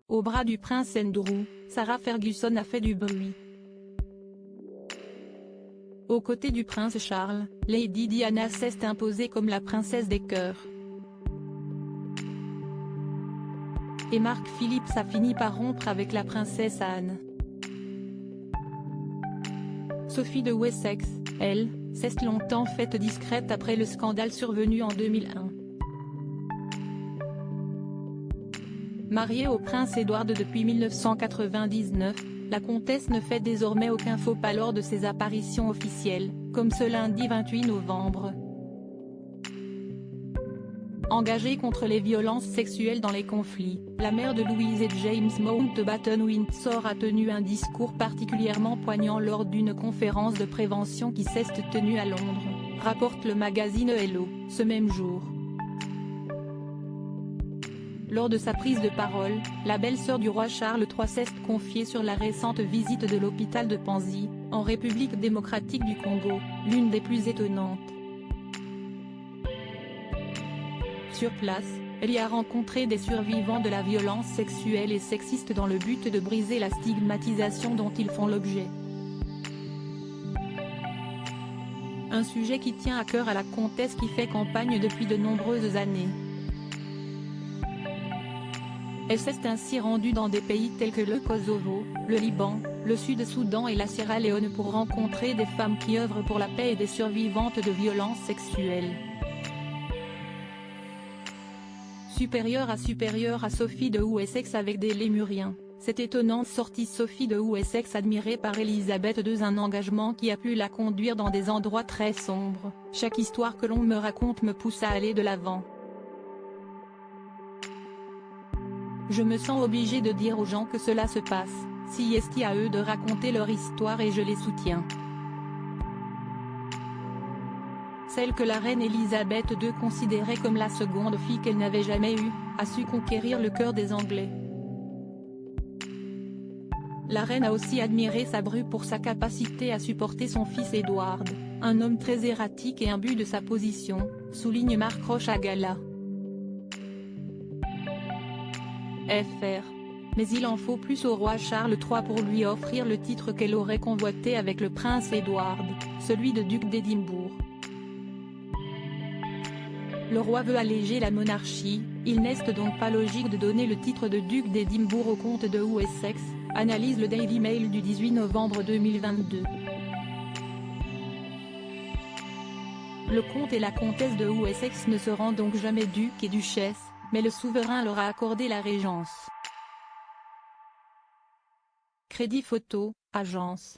Au bras du prince Andrew, Sarah Ferguson a fait du bruit. Aux côtés du prince Charles, Lady Diana s'est imposée comme la princesse des cœurs. Et Mark Phillips a fini par rompre avec la princesse Anne. Sophie de Wessex, elle, s'est longtemps faite discrète après le scandale survenu en 2001. Mariée au prince Édouard depuis 1999, la comtesse ne fait désormais aucun faux pas lors de ses apparitions officielles, comme ce lundi 28 novembre. Engagée contre les violences sexuelles dans les conflits, la mère de Louise et James Mountbatten-Windsor a tenu un discours particulièrement poignant lors d'une conférence de prévention qui s'est tenue à Londres, rapporte le magazine Hello, ce même jour. Lors de sa prise de parole, la belle-sœur du roi Charles III s'est confiée sur la récente visite de l'hôpital de Panzi, en République démocratique du Congo, l'une des plus étonnantes. Sur place, elle y a rencontré des survivants de la violence sexuelle et sexiste dans le but de briser la stigmatisation dont ils font l'objet. Un sujet qui tient à cœur à la comtesse qui fait campagne depuis de nombreuses années. Elle s'est ainsi rendue dans des pays tels que le Kosovo, le Liban, le Sud-Soudan et la Sierra Leone pour rencontrer des femmes qui œuvrent pour la paix et des survivantes de violences sexuelles. Supérieure à Sophie de Wessex avec des lémuriens, cette étonnante sortie Sophie de Wessex admirée par Elisabeth II, un engagement qui a pu la conduire dans des endroits très sombres. Chaque histoire que l'on me raconte me pousse à aller de l'avant. Je me sens obligée de dire aux gens que cela se passe, si est à eux de raconter leur histoire et je les soutiens. Celle que la reine Elisabeth II considérait comme la seconde fille qu'elle n'avait jamais eue, a su conquérir le cœur des Anglais. La reine a aussi admiré sa bru pour sa capacité à supporter son fils Edward, un homme très erratique et imbu de sa position, souligne Mark Roche à Gala. Fr. Mais il en faut plus au roi Charles III pour lui offrir le titre qu'elle aurait convoité avec le prince Edward, celui de duc d'Édimbourg. Le roi veut alléger la monarchie, il n'est donc pas logique de donner le titre de duc d'Édimbourg au comte de Wessex, analyse le Daily Mail du 18 novembre 2022. Le comte et la comtesse de Wessex ne seront donc jamais ducs et duchesses, mais le souverain leur a accordé la régence. Crédit photo, agence.